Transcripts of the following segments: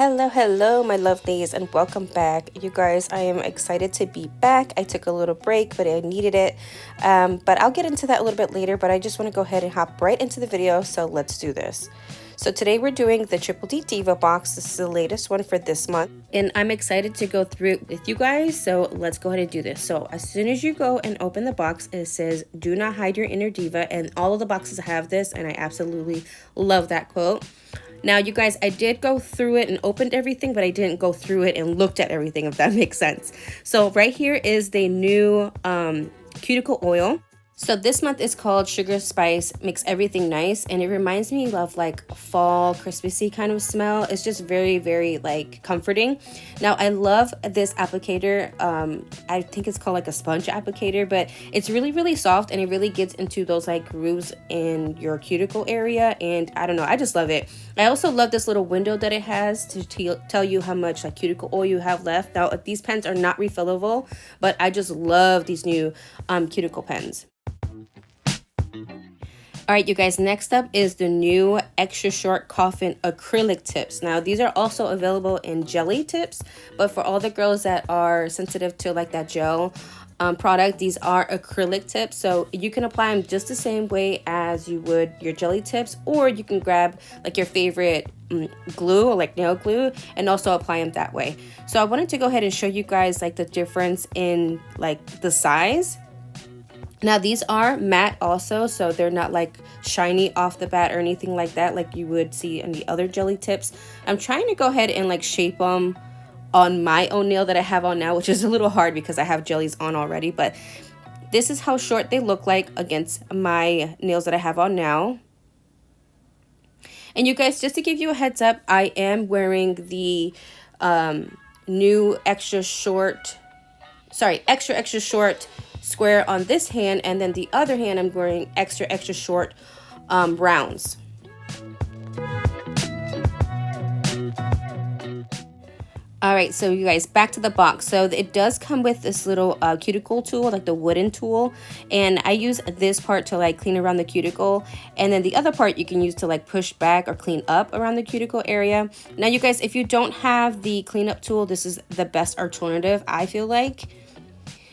Hello, my lovelies, and welcome back. You guys, I am excited to be back. I took a little break, but I needed it. But I'll get into that a little bit later, but I just want to go ahead and hop right into the video, so let's do this. So today we're doing the Triple D Diva box. This is the latest one for this month, and I'm excited to go through it with you guys, so let's go ahead and do this. So as soon as you go and open the box, it says, "Do not hide your inner diva," and all of the boxes have this, and I absolutely love that quote. Now, you guys, I did go through it and opened everything, but I didn't go through it and looked at everything, if that makes sense. So right here is the new cuticle oil. So this month is called Sugar Spice Makes Everything Nice, and it reminds me of like fall Christmassy kind of smell. It's just very, very like comforting. Now I love this applicator. I think it's called like a sponge applicator, but it's really, really soft, and it really gets into those like grooves in your cuticle area, and I don't know, I just love it. I also love this little window that it has to tell you how much like cuticle oil you have left. Now these pens are not refillable, but I just love these new cuticle pens. All right, you guys, next up is the new extra short coffin acrylic tips. Now, these are also available in jelly tips, but for all the girls that are sensitive to like that gel product, these are acrylic tips. So you can apply them just the same way as you would your jelly tips, or you can grab like your favorite glue or like nail glue and also apply them that way. So I wanted to go ahead and show you guys like the difference in like the size. Now these are matte also, so they're not like shiny off the bat or anything like that like you would see in the other jelly tips. I'm trying to go ahead and like shape them on my own nail that I have on now, which is a little hard because I have jellies on already, but this is how short they look like against my nails that I have on now. And you guys, just to give you a heads up, I am wearing the new extra short square on this hand, and then the other hand I'm wearing extra short rounds. All right, so you guys, back to the box. So it does come with this little cuticle tool, like the wooden tool, and I use this part to like clean around the cuticle, and then the other part you can use to like push back or clean up around the cuticle area. Now you guys, if you don't have the cleanup tool, this is the best alternative, I feel like.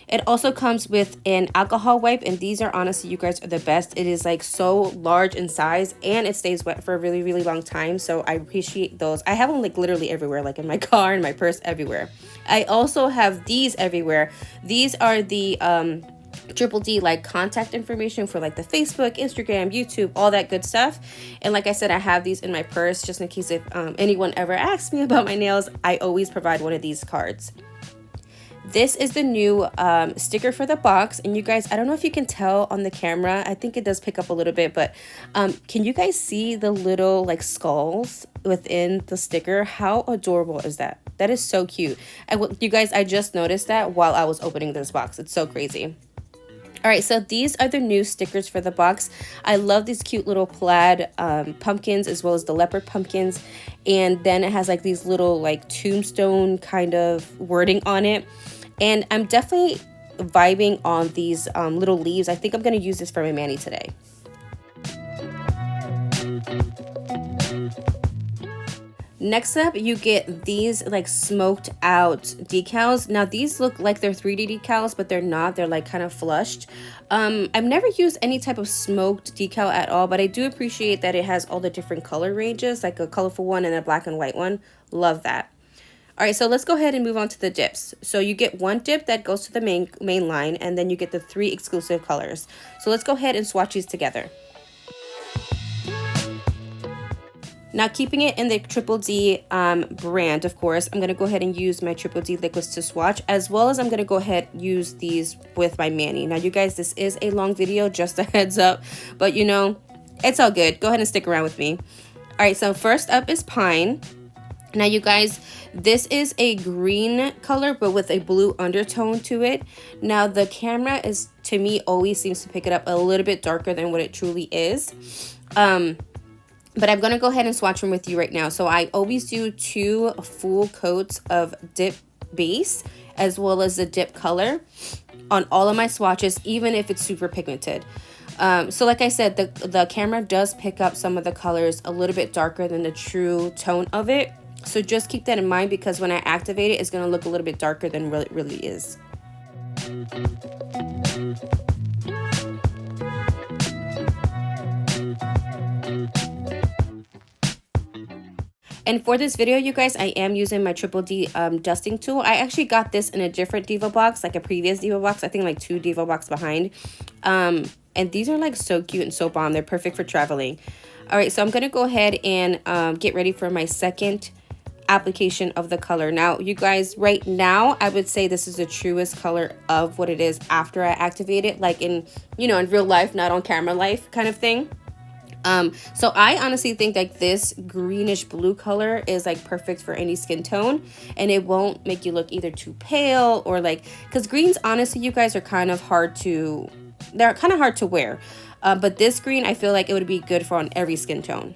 It also comes with an alcohol wipe, and these are honestly, you guys, are the best. It is like so large in size, and it stays wet for a really, really long time, so I appreciate those. I have them like literally everywhere, like in my car, in my purse, everywhere. I also have these everywhere. These are the Triple D like contact information for like the Facebook, Instagram, YouTube, all that good stuff. And like I said, I have these in my purse just in case if anyone ever asks me about my nails. I always provide one of these cards. This is the new sticker for the box, and you guys, I don't know if you can tell on the camera. I think it does pick up a little bit, but can you guys see the little like skulls within the sticker? How adorable is that? That is so cute. You guys, I just noticed that while I was opening this box. It's so crazy. All right, so these are the new stickers for the box. I love these cute little plaid pumpkins, as well as the leopard pumpkins. And then it has like these little like tombstone kind of wording on it. And I'm definitely vibing on these little leaves. I think I'm going to use this for my mani today. Next up, you get these like smoked out decals. Now these look like they're 3D decals, but they're not. They're like kind of flushed. I've never used any type of smoked decal at all, but I do appreciate that it has all the different color ranges, like a colorful one and a black and white one. Love that. All right, so let's go ahead and move on to the dips. So you get one dip that goes to the main line, and then you get the 3 exclusive colors. So let's go ahead and swatch these together. Now, keeping it in the Triple D brand, of course, I'm going to go ahead and use my Triple D liquids to swatch, as well as I'm going to go ahead and use these with my mani. Now, you guys, this is a long video, just a heads up, but you know, it's all good. Go ahead and stick around with me. All right, so first up is Piine. Now, you guys, this is a green color, but with a blue undertone to it. Now, the camera is, to me, always seems to pick it up a little bit darker than what it truly is. But I'm going to go ahead and swatch them with you right now. So I always do 2 full coats of dip base as well as the dip color on all of my swatches, even if it's super pigmented. So like I said, the camera does pick up some of the colors a little bit darker than the true tone of it. So just keep that in mind, because when I activate it, it's going to look a little bit darker than what it really is. And for this video, you guys, I am using my Triple D dusting tool. I actually got this in a different Diva box, like a previous Diva box. I think like 2 Diva box behind. And these are like so cute and so bomb. They're perfect for traveling. All right, so I'm going to go ahead and get ready for my second application of the color. Now, you guys, right now, I would say this is the truest color of what it is after I activate it. Like in, you know, in real life, not on camera life kind of thing. So I honestly think like this greenish blue color is like perfect for any skin tone, and it won't make you look either too pale or like, because greens, honestly, you guys, are kind of hard to, they're kind of hard to wear. But this green, I feel like it would be good for on every skin tone.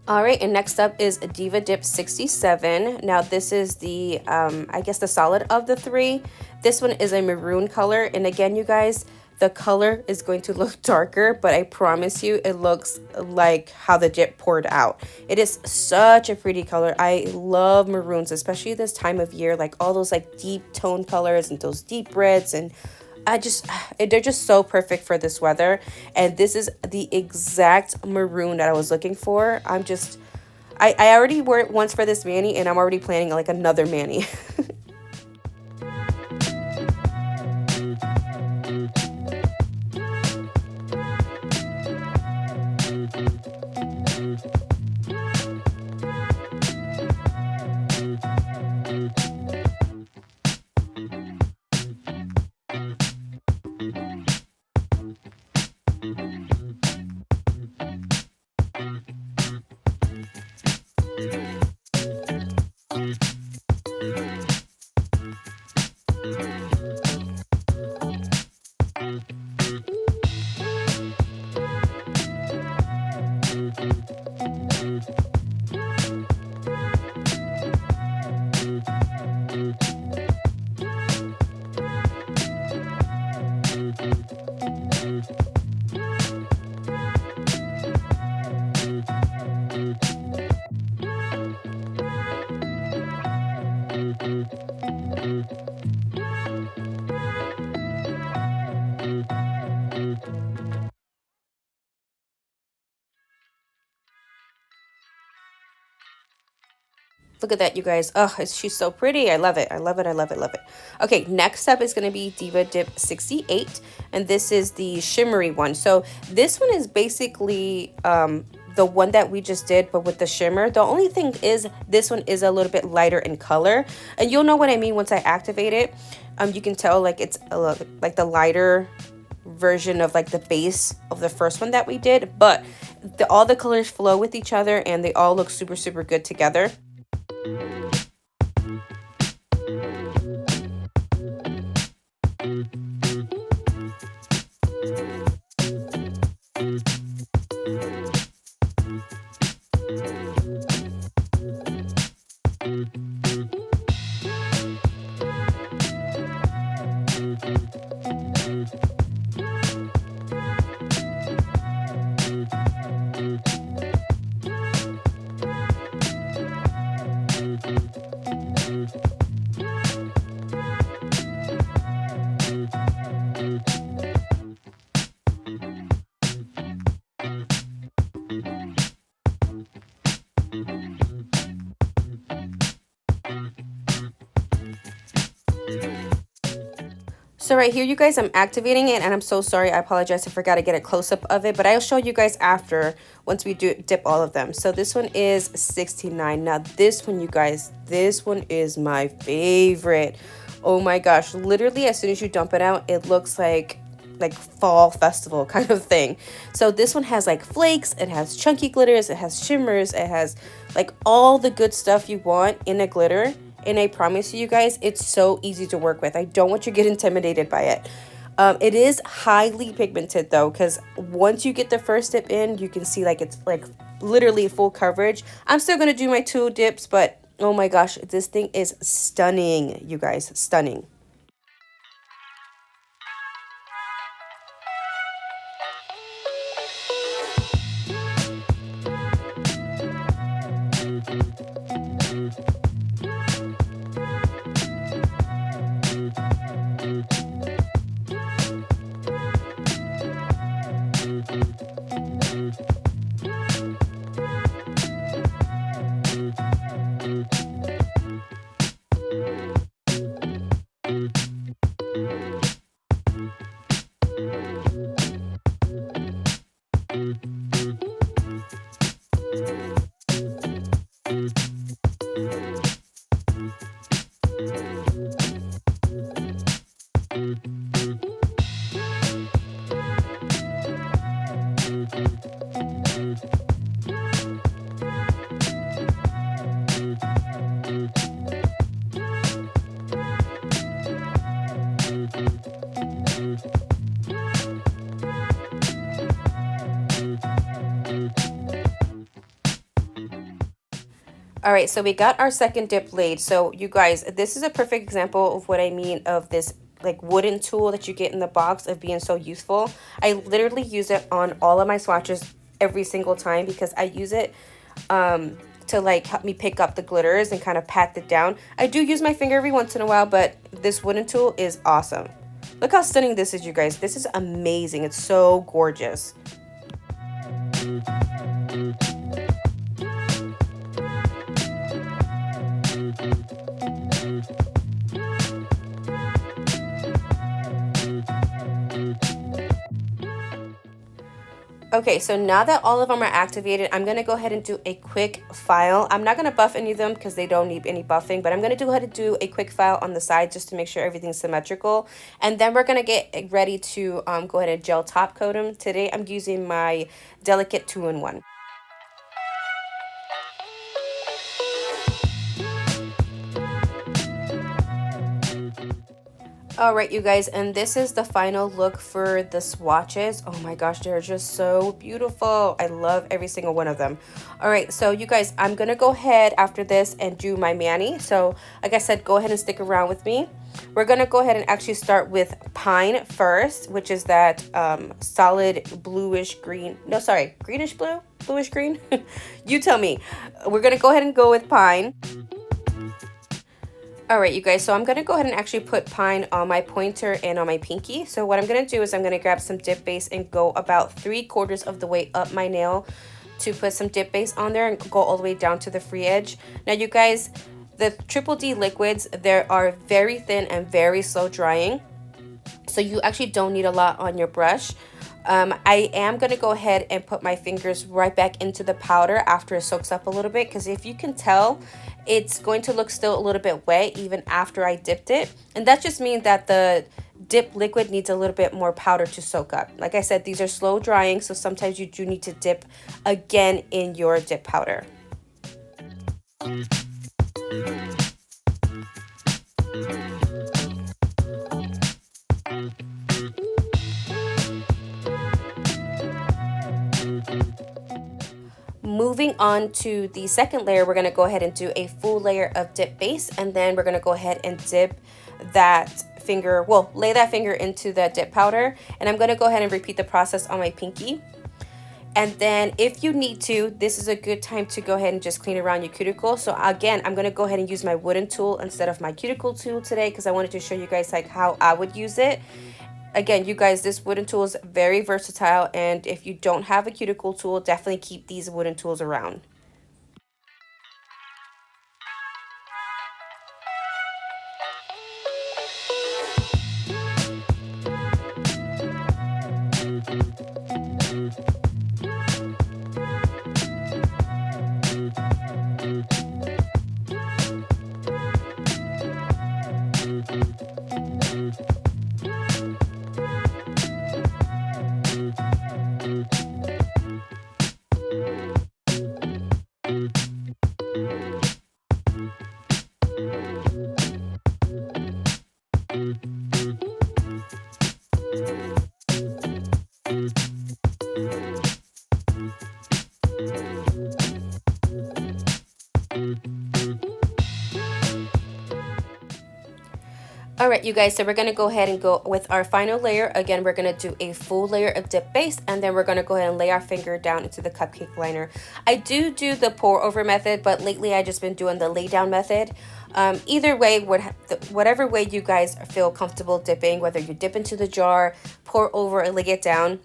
All right, and next up is Diva Dip 67. Now this is the, I guess the solid of the 3. This one is a maroon color. And again, you guys, the color is going to look darker, but I promise you it looks like how the dip poured out. It is such a pretty color. I love maroons, especially this time of year, like all those like deep tone colors and those deep reds, and they're just so perfect for this weather. And this is the exact maroon that I was looking for. I already wore it once for this mani, and I'm already planning like another mani. Look at that, you guys. Oh, she's so pretty. I love it. I love it. I love it. Love it. Okay, next up is going to be Diva Dip 68. And this is the shimmery one. So this one is basically the one that we just did, but with the shimmer. The only thing is this one is a little bit lighter in color. And you'll know what I mean once I activate it. You can tell like it's like the lighter version of like the base of the first one that we did. But all the colors flow with each other, and they all look super, super good together. So right here, you guys, I'm activating it, and I'm so sorry. I apologize. I forgot to get a close-up of it, but I'll show you guys after, once we dip all of them. So this one is 69. Now this one, you guys, this one is my favorite. Oh my gosh. Literally, as soon as you dump it out, it looks like like fall festival kind of thing. So this one has like flakes, it has chunky glitters, it has shimmers, it has like all the good stuff you want in a glitter. And I promise you guys, it's so easy to work with. I don't want you to get intimidated by it. It is highly pigmented though, because once you get the first dip in, you can see like it's like literally full coverage. I'm still gonna do my 2 dips, but oh my gosh, this thing is stunning, you guys, stunning. All right, so we got our second dip laid. So you guys, this is a perfect example of what I mean of this like wooden tool that you get in the box of being so useful. I literally use it on all of my swatches every single time because I use it to like help me pick up the glitters and kind of pat it down. I do use my finger every once in a while, but this wooden tool is awesome. Look how stunning this is, you guys. This is amazing. It's so gorgeous. Okay, so now that all of them are activated, I'm going to go ahead and do a quick file. I'm not going to buff any of them because they don't need any buffing, but I'm going to go ahead and do a quick file on the side just to make sure everything's symmetrical. And then we're going to get ready to go ahead and gel top coat them. Today, I'm using my Delicate 2-in-1. All right, you guys, and this is the final look for the swatches. Oh my gosh, they're just so beautiful. I love every single one of them. All right, so you guys, I'm gonna go ahead after this and do my mani. So like I said, go ahead and stick around with me. We're gonna go ahead and actually start with Piine first, which is that solid bluish green. No, sorry, greenish blue, bluish green. You tell me. We're gonna go ahead and go with Piine. All right, you guys, so I'm going to go ahead and actually put Piine on my pointer and on my pinky. So what I'm going to do is I'm going to grab some dip base and go about 3/4 of the way up my nail to put some dip base on there and go all the way down to the free edge. Now, you guys, the Triple D liquids, they are very thin and very slow drying. So you actually don't need a lot on your brush. I am going to go ahead and put my fingers right back into the powder after it soaks up a little bit, because if you can tell, it's going to look still a little bit wet even after I dipped it. And that just means that the dip liquid needs a little bit more powder to soak up. Like I said, these are slow drying, so sometimes you do need to dip again in your dip powder. Moving on to the second layer, we're going to go ahead and do a full layer of dip base, and then we're going to go ahead and dip that finger, well, lay that finger into the dip powder, and I'm going to go ahead and repeat the process on my pinky. And then if you need to, this is a good time to go ahead and just clean around your cuticle. So again, I'm going to go ahead and use my wooden tool instead of my cuticle tool today, because I wanted to show you guys like how I would use it. Again, you guys, this wooden tool is very versatile, and if you don't have a cuticle tool, definitely keep these wooden tools around. All right, you guys, so we're gonna go ahead and go with our final layer. Again, we're gonna do a full layer of dip base, and then we're gonna go ahead and lay our finger down into the cupcake liner. I do the pour over method, but lately I just been doing the lay down method. Either way, whatever way you guys feel comfortable dipping, whether you dip into the jar, pour over, and lay it down,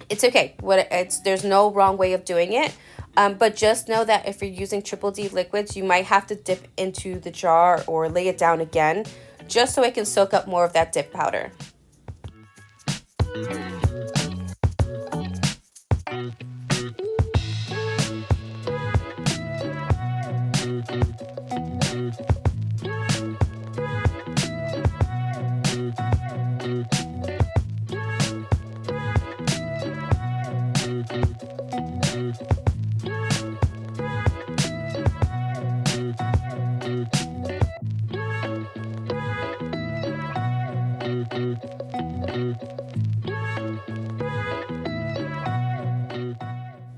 it's okay. There's no wrong way of doing it. But just know that if you're using Triple D liquids, you might have to dip into the jar or lay it down again, just so it can soak up more of that dip powder.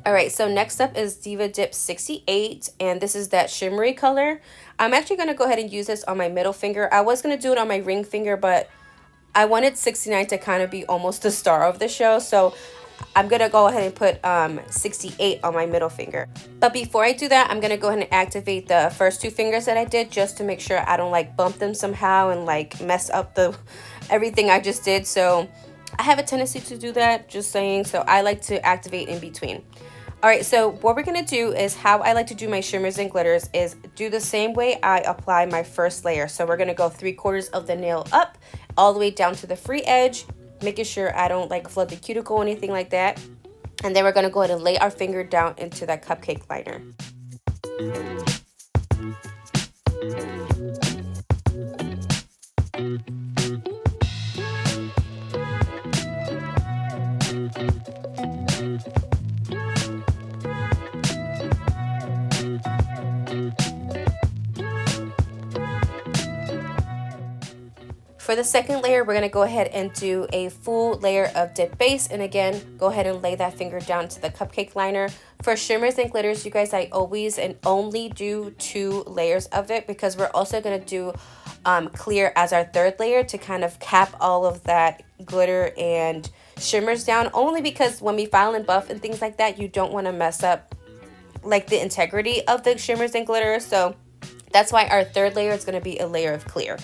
Alright, so next up is Diva Dip 68, and this is that shimmery color. I'm actually going to go ahead and use this on my middle finger. I was going to do it on my ring finger, but I wanted 69 to kind of be almost the star of the show, so I'm going to go ahead and put 68 on my middle finger. But before I do that, I'm going to go ahead and activate the first two fingers that I did, just to make sure I don't like bump them somehow and like mess up everything I just did. So I have a tendency to do that, just saying, so I like to activate in between. Alright, so what we're going to do is how I like to do my shimmers and glitters is do the same way I apply my first layer. So we're going to go 3/4 of the nail up, all the way down to the free edge, making sure I don't like flood the cuticle or anything like that. And then we're going to go ahead and lay our finger down into that cupcake liner. For the second layer, we're going to go ahead and do a full layer of dip base. And again, go ahead and lay that finger down to the cupcake liner. For shimmers and glitters, you guys, I always and only do 2 layers of it, because we're also going to do clear as our third layer to kind of cap all of that glitter and shimmers down. Only because when we file and buff and things like that, you don't want to mess up like the integrity of the shimmers and glitters. So that's why our third layer is going to be a layer of clear.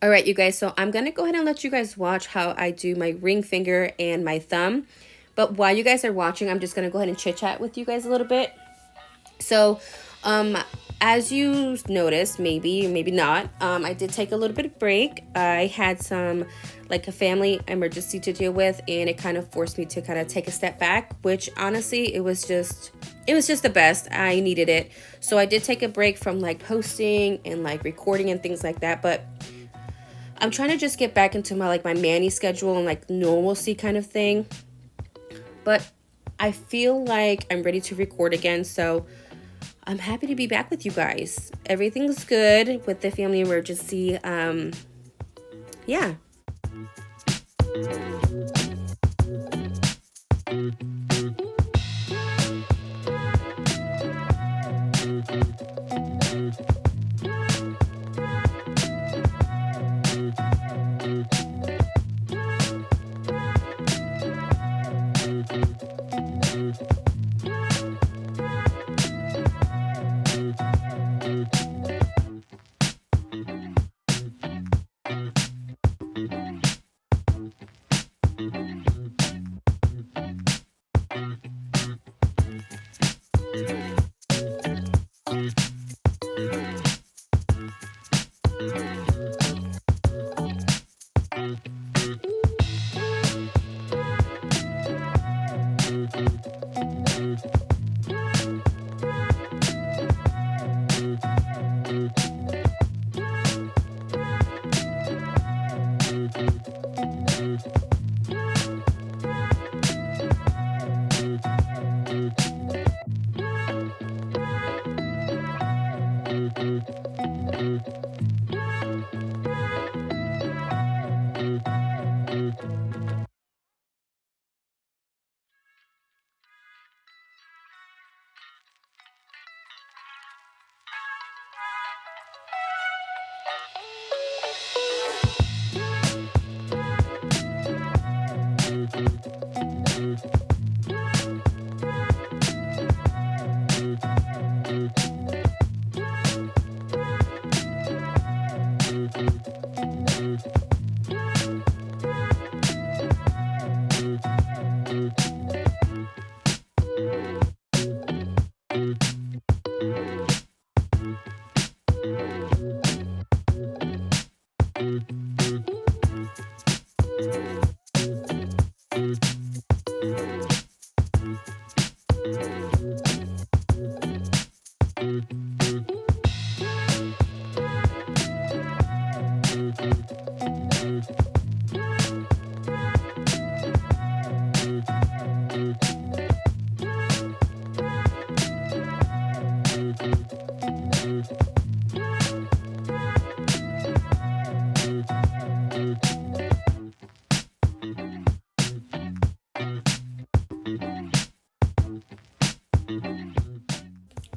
All right, you guys, so I'm going to go ahead and let you guys watch how I do my ring finger and my thumb. But while you guys are watching, I'm just going to go ahead and chit chat with you guys a little bit. So, as you noticed, maybe not, I did take a little bit of break. I had some, like, a family emergency to deal with, and it kind of forced me to kind of take a step back, which honestly, it was just the best. I needed it. So I did take a break from like posting and like recording and things like that, but I'm trying to just get back into my Manny schedule and like normalcy kind of thing. But I feel like I'm ready to record again, so I'm happy to be back with you guys. Everything's good with the family emergency. Yeah.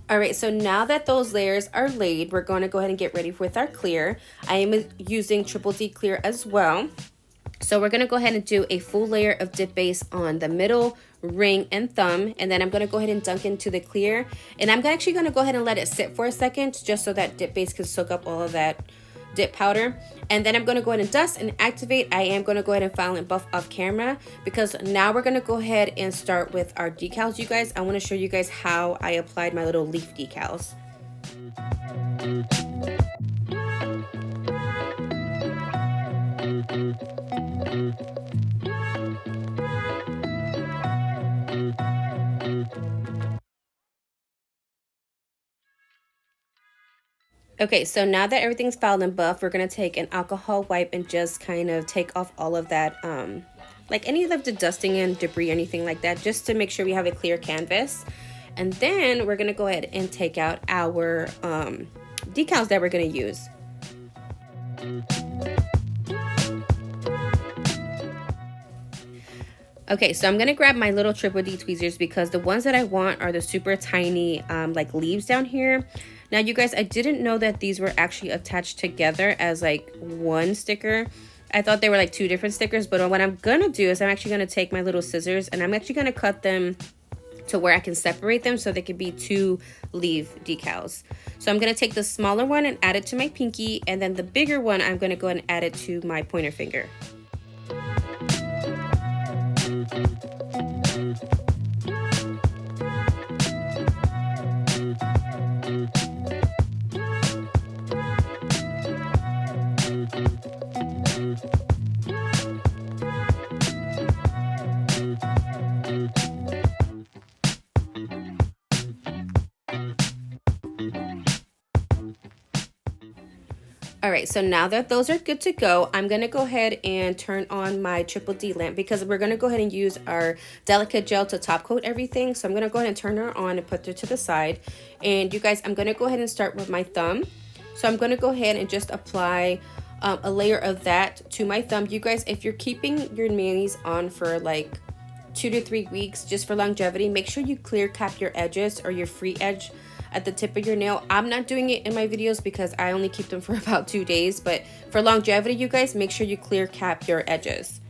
All right, so now that those layers are laid, we're going to go ahead and get ready with our clear. I am using Triple D clear as well. So we're going to go ahead and do a full layer of dip base on the middle, ring, and thumb. And then I'm going to go ahead and dunk into the clear. And I'm actually going to go ahead and let it sit for a second just so that dip base can soak up all of that dip powder. And then I'm going to go ahead and dust and activate. I am going to go ahead and file and buff off camera because now we're going to go ahead and start with our decals, you guys. I want to show you guys how I applied my little leaf decals. Okay, so now that everything's filed and buffed, we're going to take an alcohol wipe and just kind of take off all of that, like any of the dusting and debris, anything like that, just to make sure we have a clear canvas. And then we're going to go ahead and take out our decals that we're going to use. Okay, so I'm going to grab my little Triple D tweezers because the ones that I want are the super tiny like leaves down here. Now, you guys, I didn't know that these were actually attached together as like one sticker. I thought they were like two different stickers, but what I'm going to do is I'm actually going to take my little scissors and I'm actually going to cut them to where I can separate them so they could be two leaf decals. So I'm going to take the smaller one and add it to my pinky, and then the bigger one, I'm going to go ahead and add it to my pointer finger. All right, so now that those are good to go, I'm gonna go ahead and turn on my Triple D lamp because we're gonna go ahead and use our delicate gel to top coat everything. So I'm gonna go ahead and turn her on and put her to the side. And you guys, I'm gonna go ahead and start with my thumb. So I'm gonna go ahead and just apply a layer of that to my thumb. You guys, if you're keeping your mayonnaise on for like 2 to 3 weeks, just for longevity, make sure you clear cap your edges or your free edge at the tip of your nail. I'm not doing it in my videos because I only keep them for about 2 days, but for longevity, you guys, make sure you clear cap your edges.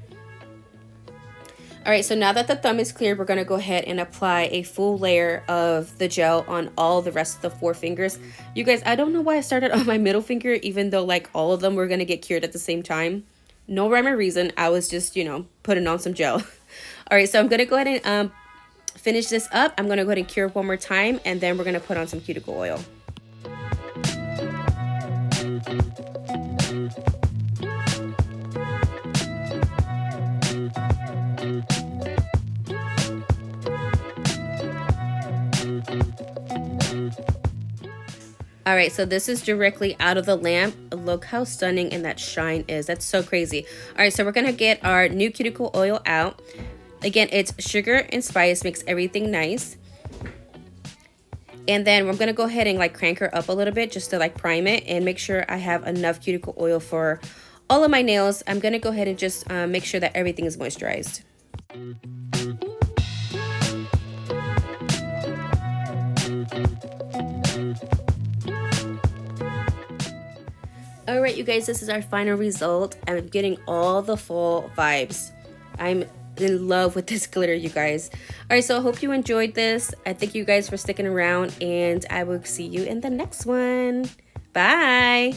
All right, so now that the thumb is cleared, we're gonna go ahead and apply a full layer of the gel on all the rest of the 4 fingers. You guys, I don't know why I started on my middle finger, even though like all of them were gonna get cured at the same time. No rhyme or reason, I was just, you know, putting on some gel. All right, so I'm gonna go ahead and finish this up. I'm gonna go ahead and cure one more time, and then we're gonna put on some cuticle oil. All right, so this is directly out of the lamp. Look how stunning and that shine is. That's so crazy. All right, so we're gonna get our new cuticle oil out. Again, it's sugar and spice, makes everything nice. And then we're gonna go ahead and like crank her up a little bit just to like prime it and make sure I have enough cuticle oil for all of my nails. I'm gonna go ahead and just make sure that everything is moisturized. All right, you guys, this is our final result. I'm getting all the fall vibes. I'm in love with this glitter, you guys. All right, so I hope you enjoyed this. I thank you guys for sticking around, and I will see you in the next one. Bye.